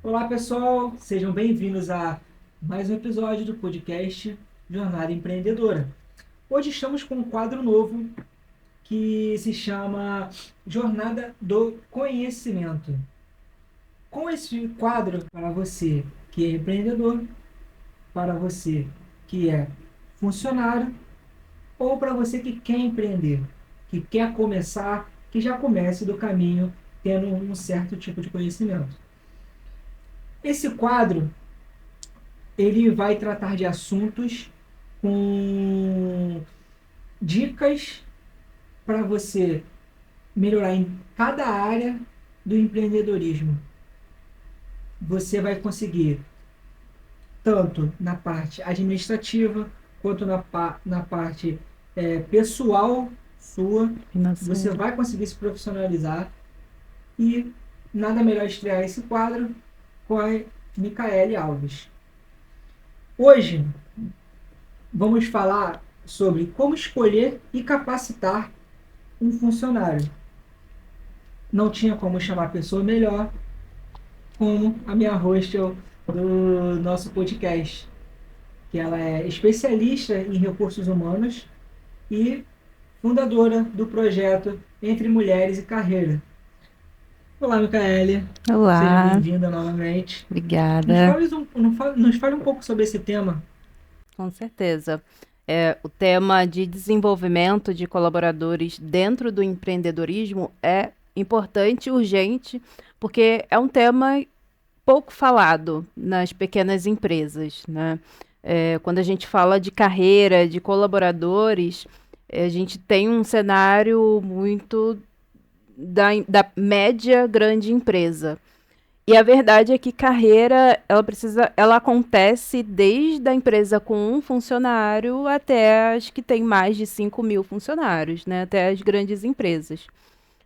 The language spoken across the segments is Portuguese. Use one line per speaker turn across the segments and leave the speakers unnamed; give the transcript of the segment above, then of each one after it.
Olá, pessoal, sejam bem-vindos a mais um episódio do podcast Jornada Empreendedora. Hoje estamos com um quadro novo que se chama Jornada do Conhecimento. Com esse quadro, para você que é empreendedor, para você que é funcionário ou para você que quer empreender, que quer começar, que já comece do caminho tendo um certo tipo de conhecimento. Esse quadro ele vai tratar de assuntos com dicas para você melhorar em cada área do empreendedorismo. Você vai conseguir tanto na parte administrativa quanto na parte pessoal sua. Você
Financeiro.
vai conseguir se profissionalizar e nada melhor estrear esse quadro com a Micaele Alves. Hoje vamos falar sobre como escolher e capacitar um funcionário. Não tinha como chamar a pessoa melhor como a minha host do nosso podcast, que ela é especialista em recursos humanos e fundadora do projeto Entre Mulheres e Carreira. Olá, Micaele. Seja
Olá,
bem-vinda novamente.
obrigada.
Nos fale um pouco sobre esse tema.
Com certeza. O tema de desenvolvimento de colaboradores dentro do empreendedorismo é importante e urgente, porque é um tema pouco falado nas pequenas empresas, né? Quando a gente fala de carreira, de colaboradores, a gente tem um cenário muito da média grande empresa. E a verdade é que carreira, ela acontece desde a empresa com um funcionário até as que tem mais de 5.000 funcionários, né? Até as grandes empresas.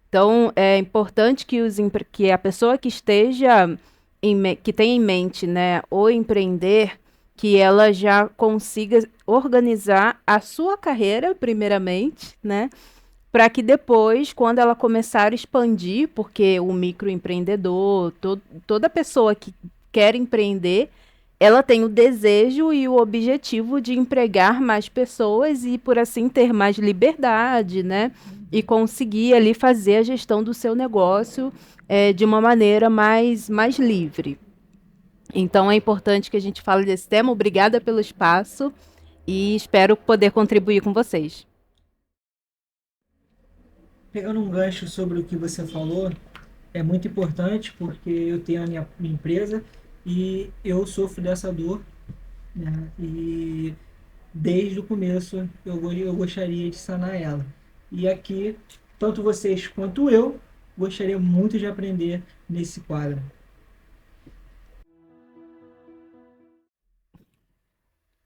Então, é importante que a pessoa que que tenha em mente, né, o empreender, que ela já consiga organizar a sua carreira, primeiramente, né? Para que depois, quando ela começar a expandir, porque o microempreendedor, toda pessoa que quer empreender, ela tem o desejo e o objetivo de empregar mais pessoas e, por assim, ter mais liberdade, né? E conseguir ali fazer a gestão do seu negócio de uma maneira mais livre. Então, é importante que a gente fale desse tema. Obrigada pelo espaço e espero poder contribuir com vocês.
Pegando um gancho sobre o que você falou, é muito importante porque eu tenho a minha empresa e eu sofro dessa dor, né? E desde o começo eu gostaria de sanar ela. E aqui, tanto vocês quanto eu, gostaria muito de aprender nesse quadro.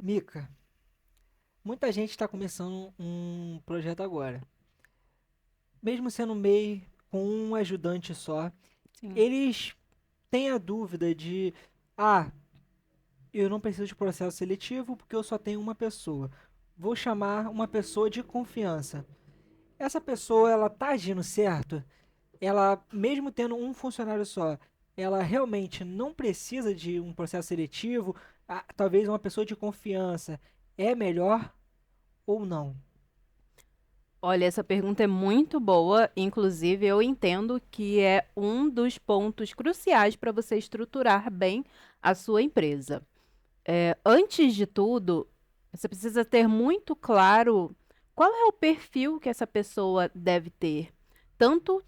Mica, muita gente está começando um projeto agora. Mesmo sendo MEI com um ajudante só,
Sim.
eles têm a dúvida de: ah, eu não preciso de processo seletivo porque eu só tenho uma pessoa. Vou chamar uma pessoa de confiança. Essa pessoa, ela tá agindo certo? Ela, mesmo tendo um funcionário só, ela realmente não precisa de um processo seletivo? Ah, talvez uma pessoa de confiança é melhor ou não?
Olha, essa pergunta é muito boa. Inclusive, eu entendo que é um dos pontos cruciais para você estruturar bem a sua empresa. Antes de tudo, você precisa ter muito claro qual é o perfil que essa pessoa deve ter, tanto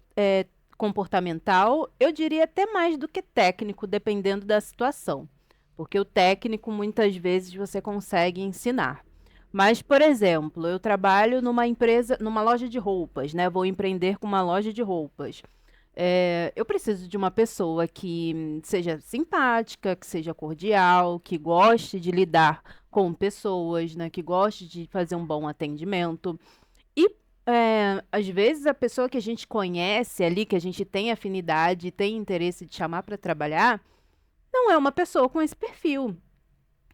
comportamental, eu diria até mais do que técnico, dependendo da situação, porque o técnico muitas vezes você consegue ensinar. Mas, por exemplo, eu trabalho numa empresa, numa loja de roupas, né? Vou empreender com uma loja de roupas. Eu preciso de uma pessoa que seja simpática, que seja cordial, que goste de lidar com pessoas, né? Que goste de fazer um bom atendimento. E às vezes a pessoa que a gente conhece ali, que a gente tem afinidade, tem interesse de chamar para trabalhar, não é uma pessoa com esse perfil.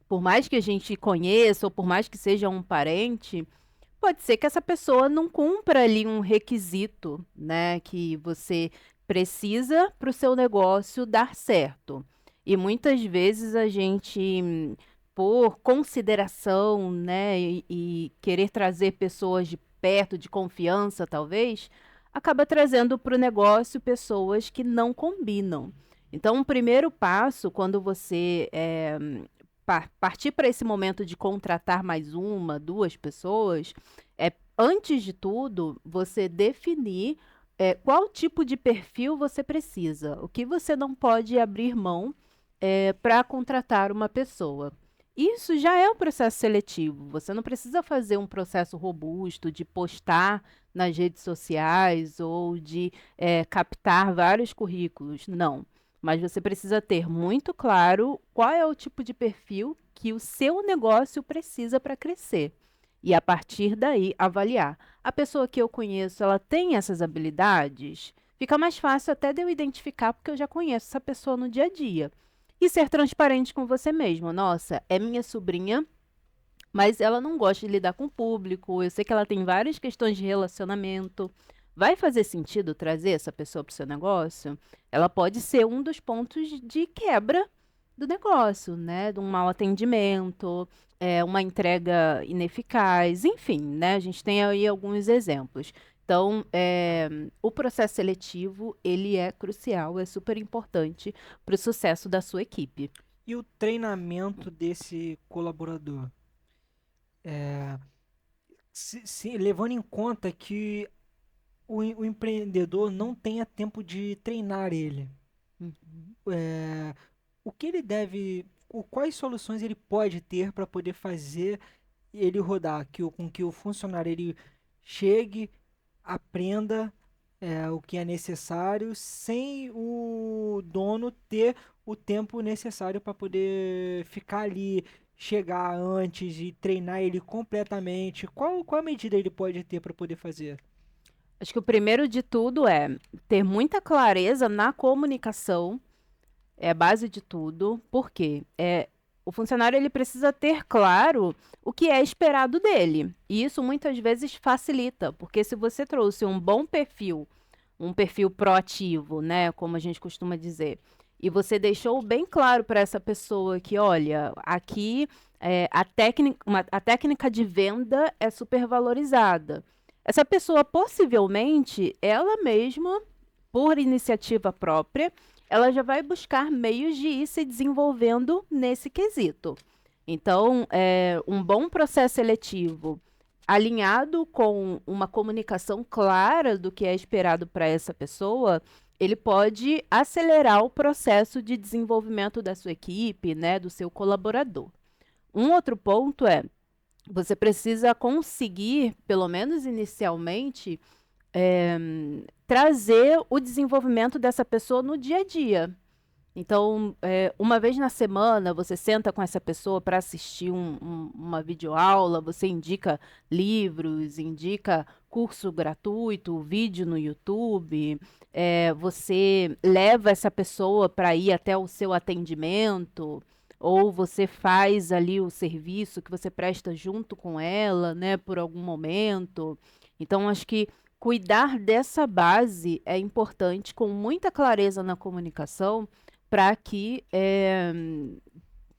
Por mais que a gente conheça ou por mais que seja um parente, pode ser que essa pessoa não cumpra ali um requisito, né, que você precisa para o seu negócio dar certo. E muitas vezes a gente, por consideração, né, e querer trazer pessoas de perto, de confiança, talvez, acaba trazendo para o negócio pessoas que não combinam. Então, o primeiro passo, quando você partir para esse momento de contratar mais uma, duas pessoas, é, antes de tudo, você definir qual tipo de perfil você precisa, o que você não pode abrir mão para contratar uma pessoa. Isso já é um processo seletivo. Você não precisa fazer um processo robusto de postar nas redes sociais ou de captar vários currículos. Não. Mas você precisa ter muito claro qual é o tipo de perfil que o seu negócio precisa para crescer. E a partir daí avaliar. A pessoa que eu conheço, ela tem essas habilidades? Fica mais fácil até de eu identificar, porque eu já conheço essa pessoa no dia a dia. E ser transparente com você mesmo. Nossa, é minha sobrinha, mas ela não gosta de lidar com o público. Eu sei que ela tem várias questões de relacionamento. Vai fazer sentido trazer essa pessoa para o seu negócio? Ela pode ser um dos pontos de quebra do negócio, né? De um mau atendimento, uma entrega ineficaz, enfim, né? A gente tem aí alguns exemplos. Então, o processo seletivo, ele é crucial, é super importante para o sucesso da sua equipe.
E o treinamento desse colaborador? Levando em conta que o empreendedor não tenha tempo de treinar ele,
Uhum.
o que ele deve, quais soluções ele pode ter para poder fazer ele rodar, com que o funcionário ele chegue, aprenda o que é necessário, sem o dono ter o tempo necessário para poder ficar ali, chegar antes e treinar ele completamente. Qual a medida ele pode ter para poder fazer?
Acho que o primeiro de tudo é ter muita clareza na comunicação, é a base de tudo, porque o funcionário ele precisa ter claro o que é esperado dele. E isso muitas vezes facilita, porque se você trouxe um perfil proativo, né, como a gente costuma dizer, e você deixou bem claro para essa pessoa que, olha, aqui a técnica de venda é super valorizada. Essa pessoa possivelmente, ela mesma, por iniciativa própria, ela já vai buscar meios de ir se desenvolvendo nesse quesito. Então, um bom processo seletivo alinhado com uma comunicação clara do que é esperado para essa pessoa, ele pode acelerar o processo de desenvolvimento da sua equipe, né, do seu colaborador. Um outro ponto é, você precisa conseguir, pelo menos inicialmente, é, trazer o desenvolvimento dessa pessoa no dia a dia. Então, uma vez na semana, você senta com essa pessoa para assistir uma videoaula, você indica livros, indica curso gratuito, vídeo no YouTube, você leva essa pessoa para ir até o seu atendimento, ou você faz ali o serviço que você presta junto com ela, né, por algum momento. Então, acho que cuidar dessa base é importante, com muita clareza na comunicação, para que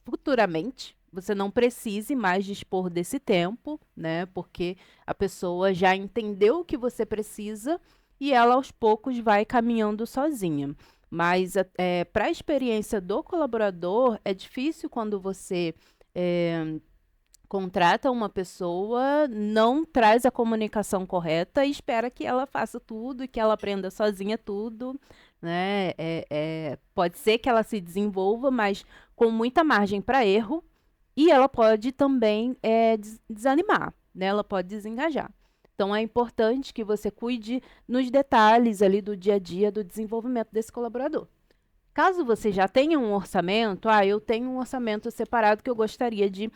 futuramente você não precise mais dispor desse tempo, né? Porque a pessoa já entendeu o que você precisa e ela aos poucos vai caminhando sozinha. Mas para a experiência do colaborador, é difícil quando você contrata uma pessoa, não traz a comunicação correta e espera que ela faça tudo e que ela aprenda sozinha tudo, né? Pode ser que ela se desenvolva, mas com muita margem para erro, e ela pode também desanimar, né? Ela pode desengajar. Então é importante que você cuide nos detalhes ali do dia a dia do desenvolvimento desse colaborador. Caso você já tenha um orçamento, eu tenho um orçamento separado que eu gostaria de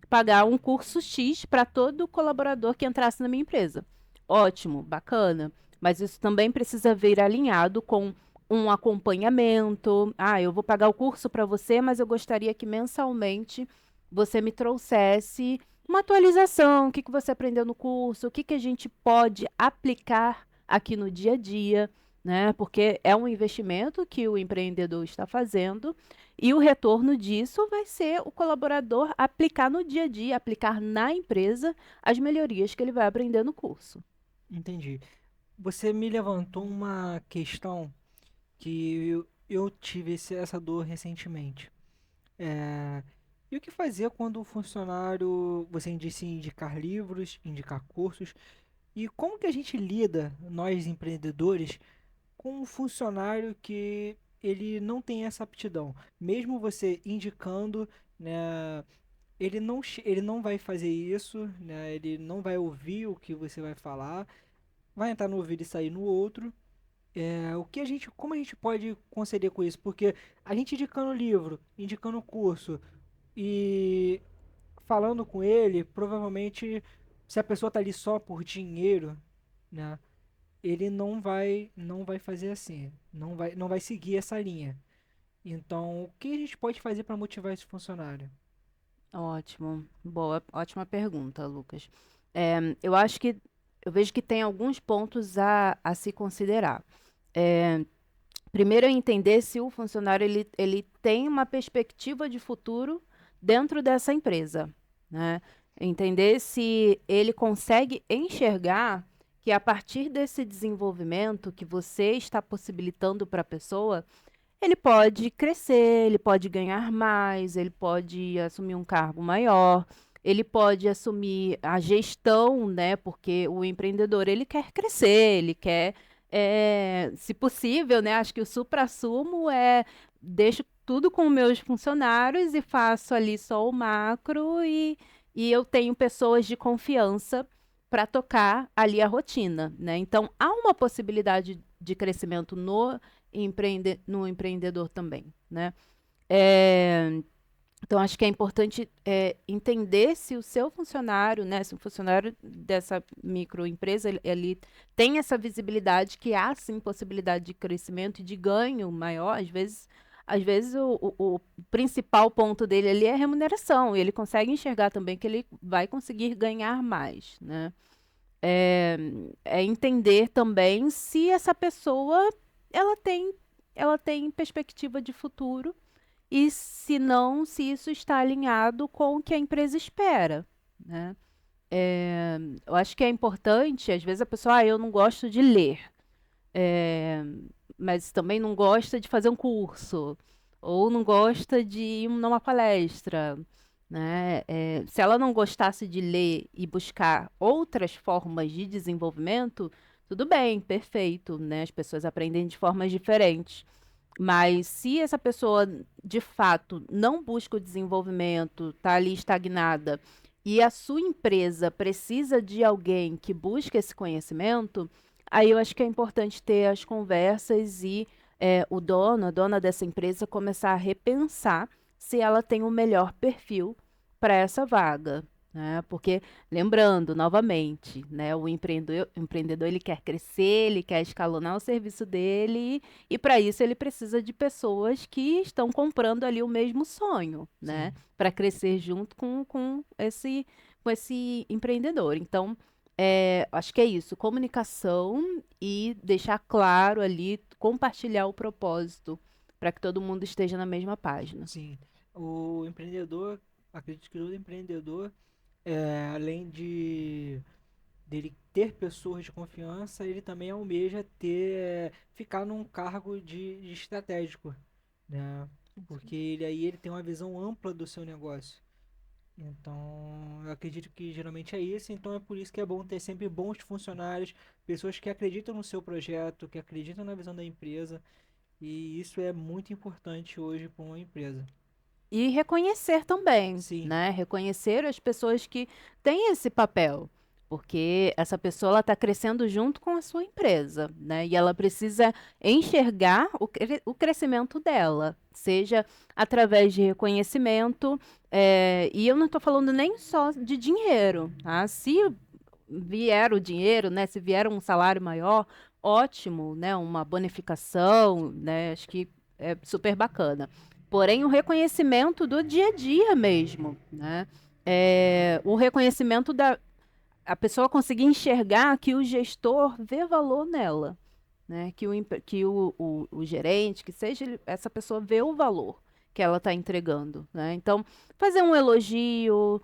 pagar um curso X para todo colaborador que entrasse na minha empresa. Ótimo, bacana, mas isso também precisa vir alinhado com um acompanhamento. Eu vou pagar o curso para você, mas eu gostaria que mensalmente você me trouxesse uma atualização, o que você aprendeu no curso, o que a gente pode aplicar aqui no dia a dia, né? Porque é um investimento que o empreendedor está fazendo e o retorno disso vai ser o colaborador aplicar no dia a dia, aplicar na empresa as melhorias que ele vai aprender no curso.
Entendi. Você me levantou uma questão que eu tive essa dor recentemente. E o que fazer quando o funcionário, você disse indicar livros, indicar cursos, e como que a gente lida, nós empreendedores, com um funcionário que ele não tem essa aptidão? Mesmo você indicando, né, ele não vai fazer isso, né, ele não vai ouvir o que você vai falar, vai entrar no ouvido e sair no outro. Como a gente pode conceder com isso? Porque a gente indicando livro, indicando curso e falando com ele, provavelmente, se a pessoa tá ali só por dinheiro, né, ele não vai fazer assim, não vai seguir essa linha. Então, o que a gente pode fazer para motivar esse funcionário?
Ótimo, boa, ótima pergunta, Lucas. Eu acho que eu vejo que tem alguns pontos a se considerar. É, Primeiro é entender se o funcionário ele tem uma perspectiva de futuro dentro dessa empresa, né? Entender se ele consegue enxergar que a partir desse desenvolvimento que você está possibilitando para a pessoa, ele pode crescer, ele pode ganhar mais, ele pode assumir um cargo maior, ele pode assumir a gestão, né? Porque o empreendedor ele quer crescer, ele quer, se possível, né? Acho que o suprassumo é deixo tudo com meus funcionários e faço ali só o macro e eu tenho pessoas de confiança para tocar ali a rotina, né? Então há uma possibilidade de crescimento no empreendedor também, né? É, então, acho que é importante entender se o seu funcionário, né, se o funcionário dessa microempresa, ele tem essa visibilidade que há, sim, possibilidade de crescimento e de ganho maior. Às vezes o principal ponto dele ali é a remuneração, e ele consegue enxergar também que ele vai conseguir ganhar mais, né? É, é entender também se essa pessoa ela tem, ela tem perspectiva de futuro e se não, se isso está alinhado com o que a empresa espera, né? Eu acho que é importante, às vezes a pessoa, eu não gosto de ler, é, mas também não gosta de fazer um curso, ou não gosta de ir numa palestra, né? Se ela não gostasse de ler e buscar outras formas de desenvolvimento, tudo bem, perfeito, né? As pessoas aprendem de formas diferentes. Mas se essa pessoa de fato não busca o desenvolvimento, está ali estagnada, e a sua empresa precisa de alguém que busque esse conhecimento, aí eu acho que é importante ter as conversas e o dono, a dona dessa empresa começar a repensar se ela tem o melhor perfil para essa vaga. Né? Porque, lembrando, novamente, né, o empreendedor ele quer crescer, ele quer escalonar o serviço dele, e para isso ele precisa de pessoas que estão comprando ali o mesmo sonho, né?
Sim.
Para crescer junto com esse empreendedor. Então, acho que é isso, comunicação e deixar claro ali, compartilhar o propósito para que todo mundo esteja na mesma página.
Sim, o empreendedor, acredito que todo empreendedor, além de dele ter pessoas de confiança, ele também almeja ficar num cargo de estratégico, né? Porque ele tem uma visão ampla do seu negócio. Então, eu acredito que geralmente é isso, então é por isso que é bom ter sempre bons funcionários, pessoas que acreditam no seu projeto, que acreditam na visão da empresa, e isso é muito importante hoje para uma empresa.
E reconhecer também,
Sim,
né? Reconhecer as pessoas que têm esse papel, porque essa pessoa está crescendo junto com a sua empresa, né? E ela precisa enxergar o crescimento dela, seja através de reconhecimento, e eu não estou falando nem só de dinheiro, tá? Se vier o dinheiro, né? Se vier um salário maior, ótimo, né? Uma bonificação, né? Acho que é super bacana. Porém, o reconhecimento do dia a dia mesmo, né? O reconhecimento da a pessoa conseguir enxergar que o gestor vê valor nela, né? Que o gerente, que seja essa pessoa vê o valor que ela está entregando, né? Então, fazer um elogio,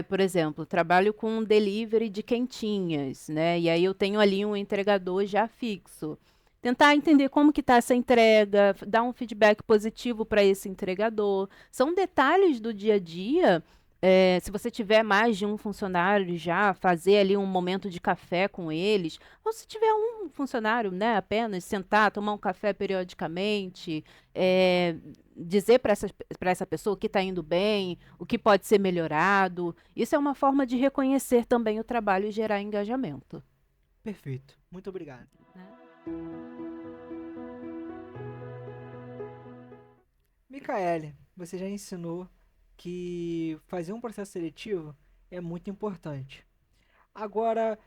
por exemplo, trabalho com um delivery de quentinhas, né? E aí eu tenho ali um entregador já fixo. Tentar entender como que está essa entrega, dar um feedback positivo para esse entregador. São detalhes do dia a dia. Se você tiver mais de um funcionário já, fazer ali um momento de café com eles. Ou se tiver um funcionário, né, apenas sentar, tomar um café periodicamente, dizer para essa pessoa o que está indo bem, o que pode ser melhorado. Isso é uma forma de reconhecer também o trabalho e gerar engajamento.
Perfeito. Muito obrigado. Micaele, você já ensinou que fazer um processo seletivo é muito importante. Agora,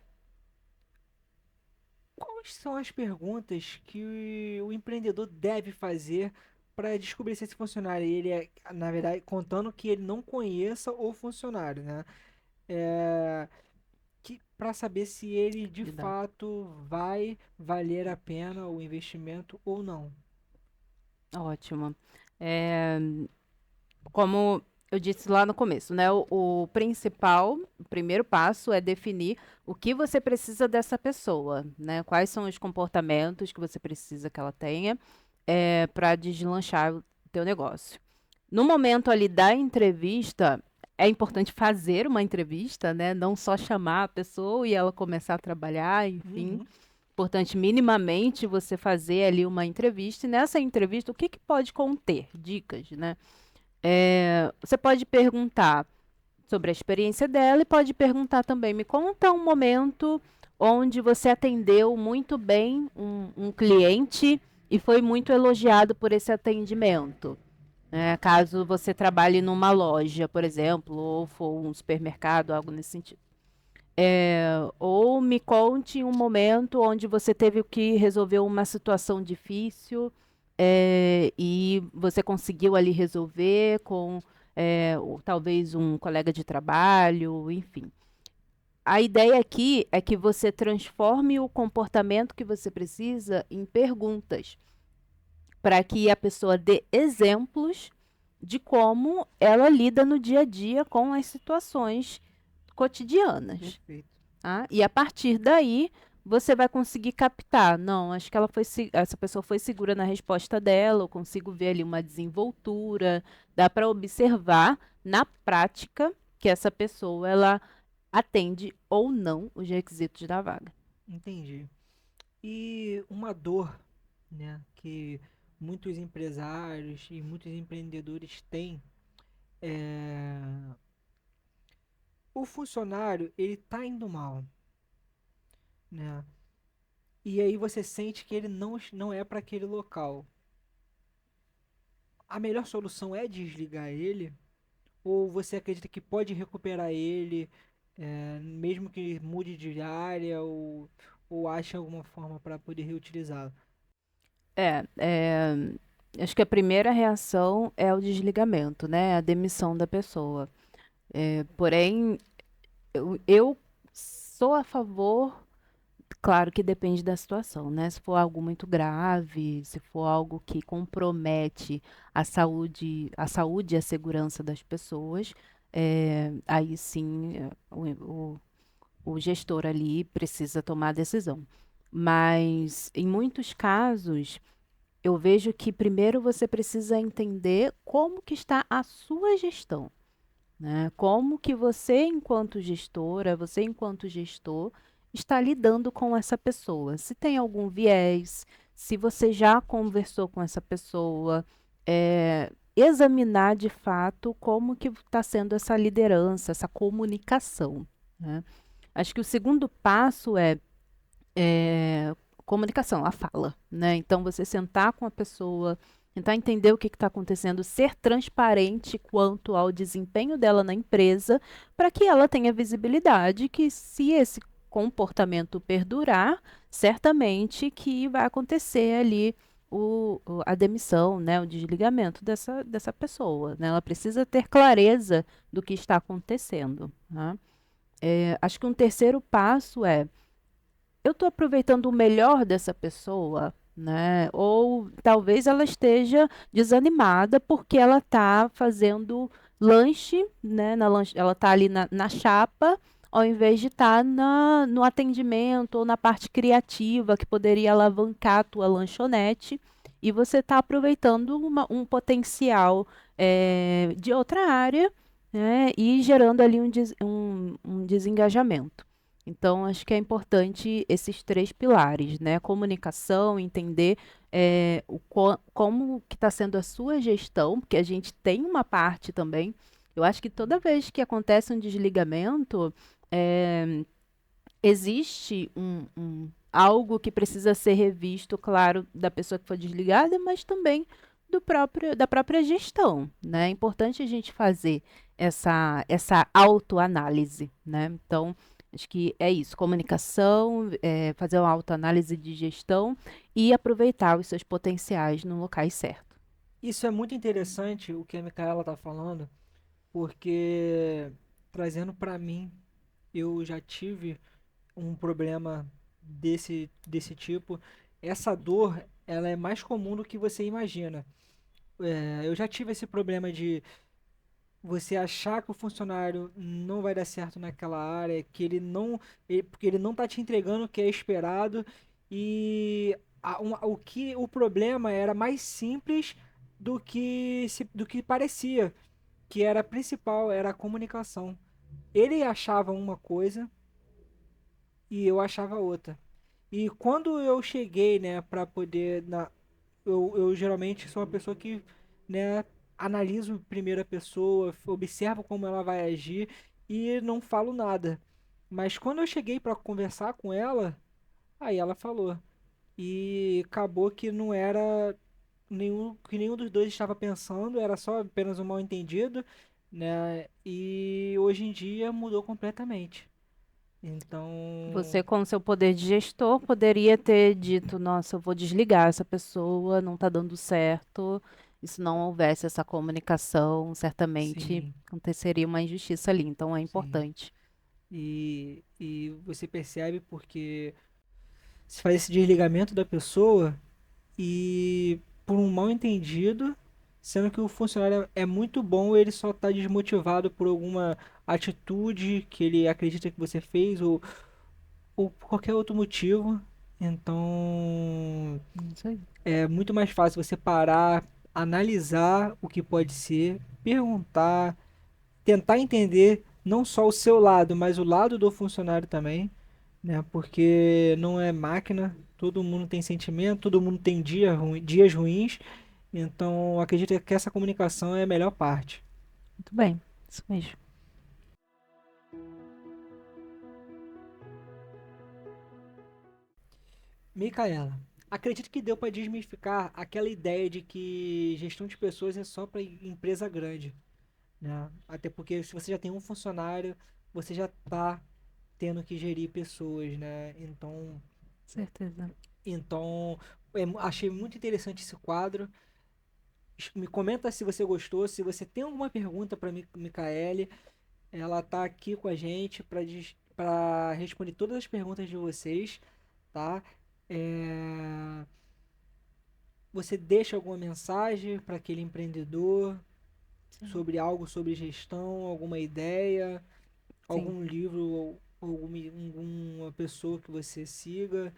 quais são as perguntas que o empreendedor deve fazer para descobrir se esse funcionário ele é, na verdade, contando que ele não conheça o funcionário, né? É, que para saber se ele de
Verdade.
fato vai valer a pena o investimento ou não.
Ótimo. É, como eu disse lá no começo, né? O principal, o primeiro passo é definir o que você precisa dessa pessoa, né? Quais são os comportamentos que você precisa que ela tenha para deslanchar o teu negócio. No momento ali da entrevista, é importante fazer uma entrevista, né? Não só chamar a pessoa e ela começar a trabalhar, enfim.
Uhum.
Importante minimamente você fazer ali uma entrevista. E nessa entrevista, o que, que pode conter? Dicas, né? Você pode perguntar sobre a experiência dela e pode perguntar também, me conta um momento onde você atendeu muito bem um cliente e foi muito elogiado por esse atendimento. Caso você trabalhe numa loja, por exemplo, ou for um supermercado, algo nesse sentido. Ou me conte um momento onde você teve que resolver uma situação difícil e você conseguiu ali resolver com ou talvez um colega de trabalho, enfim. A ideia aqui é que você transforme o comportamento que você precisa em perguntas, para que a pessoa dê exemplos de como ela lida no dia a dia com as situações cotidianas.
Perfeito.
Tá? E a partir daí você vai conseguir captar. Não, acho que essa pessoa foi segura na resposta dela, eu consigo ver ali uma desenvoltura, dá para observar na prática que essa pessoa ela atende ou não os requisitos da vaga.
Entendi. E uma dor, né, que muitos empresários e muitos empreendedores têm é o funcionário, ele tá indo mal, né? E aí você sente que ele não é para aquele local. A melhor solução é desligar ele? Ou você acredita que pode recuperar ele, mesmo que mude de área ou ache alguma forma para poder reutilizá-lo?
É, é, acho que a primeira reação é o desligamento, né? A demissão da pessoa. Porém, eu sou a favor. Claro que depende da situação, né? Se for algo muito grave, se for algo que compromete a saúde e a segurança das pessoas, aí sim o gestor ali precisa tomar a decisão. Mas em muitos casos, eu vejo que primeiro você precisa entender como que está a sua gestão, né? Como que você, enquanto gestora, você, enquanto gestor, está lidando com essa pessoa. Se tem algum viés, se você já conversou com essa pessoa, examinar de fato como que está sendo essa liderança, essa comunicação, né? Acho que o segundo passo é comunicação, a fala, né? Então você sentar com a pessoa, tentar entender o que está acontecendo, ser transparente quanto ao desempenho dela na empresa, para que ela tenha visibilidade que se esse comportamento perdurar, certamente que vai acontecer ali a demissão, né, o desligamento dessa pessoa. Né? Ela precisa ter clareza do que está acontecendo. Tá? Acho que um terceiro passo é eu estou aproveitando o melhor dessa pessoa, né? Ou talvez ela esteja desanimada porque ela está fazendo lanche, né? Ela está ali na chapa, ao invés de estar no atendimento ou na parte criativa que poderia alavancar a tua lanchonete. E você está aproveitando um potencial de outra área, né? E gerando ali um desengajamento. Então, acho que é importante esses três pilares, né? Comunicação, entender como que está sendo a sua gestão, porque a gente tem uma parte também. Eu acho que toda vez que acontece um desligamento, é, existe algo que precisa ser revisto, claro, da pessoa que foi desligada, mas também da própria gestão, né? É importante a gente fazer essa autoanálise, né? Então, acho que é isso, comunicação, fazer uma autoanálise de gestão e aproveitar os seus potenciais no locais certo.
Isso é muito interessante o que a Micaela está falando, porque trazendo para mim, eu já tive um problema desse tipo. Essa dor, ela é mais comum do que você imagina. Eu já tive esse problema de você achar que o funcionário não vai dar certo naquela área, que porque ele não tá te entregando o que é esperado e o problema era mais simples do que parecia, que era principal, era a comunicação. Ele achava uma coisa e eu achava outra. E quando eu cheguei, né, para poder eu geralmente sou uma pessoa que, né, analiso primeira pessoa, observo como ela vai agir e não falo nada. Mas quando eu cheguei para conversar com ela, aí ela falou. E acabou que não era que nenhum dos dois estava pensando, era só apenas um mal-entendido, né? E hoje em dia mudou completamente. Então,
Você, com seu poder de gestor, poderia ter dito: nossa, eu vou desligar essa pessoa, não está dando certo. E se não houvesse essa comunicação, certamente
sim,
aconteceria uma injustiça ali. Então, é
sim.
importante.
E você percebe porque se faz esse desligamento da pessoa e por um mal entendido, sendo que o funcionário é muito bom, ele só está desmotivado por alguma atitude que ele acredita que você fez ou por qualquer outro motivo. Então
Isso aí.
é muito mais fácil você parar, analisar o que pode ser, perguntar, tentar entender não só o seu lado, mas o lado do funcionário também, né? Porque não é máquina, todo mundo tem sentimento, todo mundo tem dias ruins, então eu acredito que essa comunicação é a melhor parte.
Muito bem, isso mesmo.
Micaela, acredito que deu para desmistificar aquela ideia de que gestão de pessoas é só para empresa grande, né? Até porque se você já tem um funcionário, você já está tendo que gerir pessoas, né?
Certeza.
Então, achei muito interessante esse quadro. Me comenta se você gostou, se você tem alguma pergunta para Micaele, ela tá aqui com a gente para responder todas as perguntas de vocês, tá? É, Você deixa alguma mensagem para aquele empreendedor
Sim.
sobre algo sobre gestão, alguma ideia,
Sim.
algum livro ou alguma pessoa que você siga?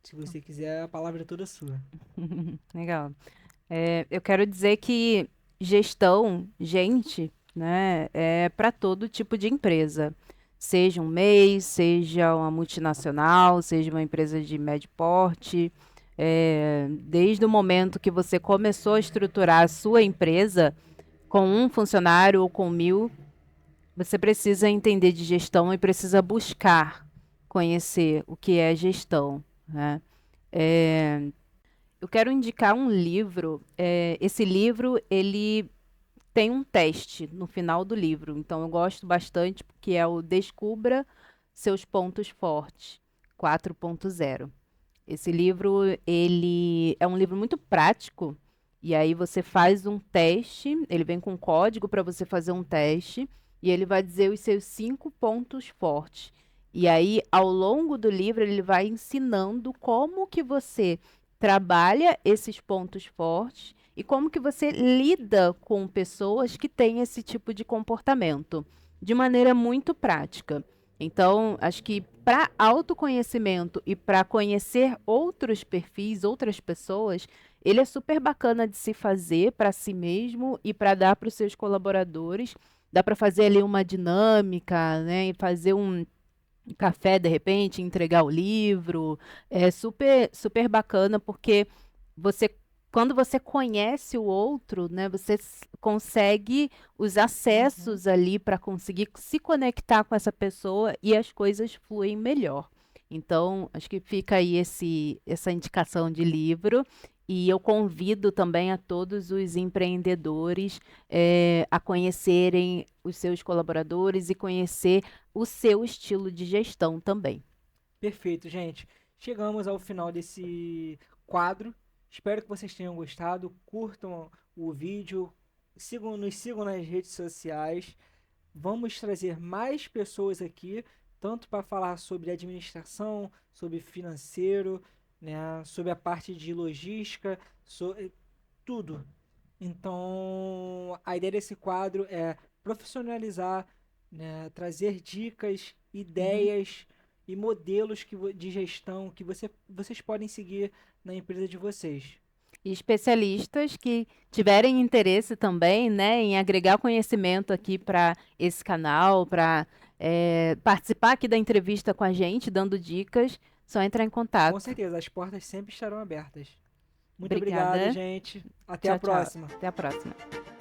Se você quiser, a palavra é toda sua.
Legal. Eu quero dizer que gestão, gente, né, é para todo tipo de empresa. Seja um MEI, seja uma multinacional, seja uma empresa de médio porte. Desde o momento que você começou a estruturar a sua empresa com um funcionário ou com 1.000, você precisa entender de gestão e precisa buscar conhecer o que é gestão, né? É, eu quero indicar um livro. Esse livro, ele tem um teste no final do livro. Então, eu gosto bastante, porque é o Descubra Seus Pontos Fortes 4.0. Esse livro, ele é um livro muito prático. E aí você faz um teste, ele vem com um código para você fazer um teste, e ele vai dizer os seus 5 pontos fortes. E aí, ao longo do livro, ele vai ensinando como que você trabalha esses pontos fortes e como que você lida com pessoas que têm esse tipo de comportamento de maneira muito prática. Então, acho que para autoconhecimento e para conhecer outros perfis, outras pessoas, ele é super bacana de se fazer para si mesmo e para dar para os seus colaboradores. Dá para fazer ali uma dinâmica, né? E fazer um café de repente, entregar o livro. É super, super bacana porque você, quando você conhece o outro, né, você consegue os
Uhum.
acessos ali para conseguir se conectar com essa pessoa e as coisas fluem melhor. Então, acho que fica aí essa indicação de livro. E eu convido também a todos os empreendedores a conhecerem os seus colaboradores e conhecer o seu estilo de gestão também.
Perfeito, gente. Chegamos ao final desse quadro. Espero que vocês tenham gostado. Curtam o vídeo, nos sigam nas redes sociais. Vamos trazer mais pessoas aqui, tanto para falar sobre administração, sobre financeiro, né, sobre a parte de logística, sobre tudo. Então, a ideia desse quadro é profissionalizar, né, trazer dicas,
Uhum.
ideias e modelos de gestão que vocês podem seguir na empresa de vocês.
E especialistas que tiverem interesse também, né, em agregar conhecimento aqui para esse canal, para participar aqui da entrevista com a gente, dando dicas, só entrar em
Com
contato.
certeza, as portas sempre estarão abertas. Muito obrigado,
Obrigada.
gente. Até a
Tchau, tchau.
próxima.
Até a próxima.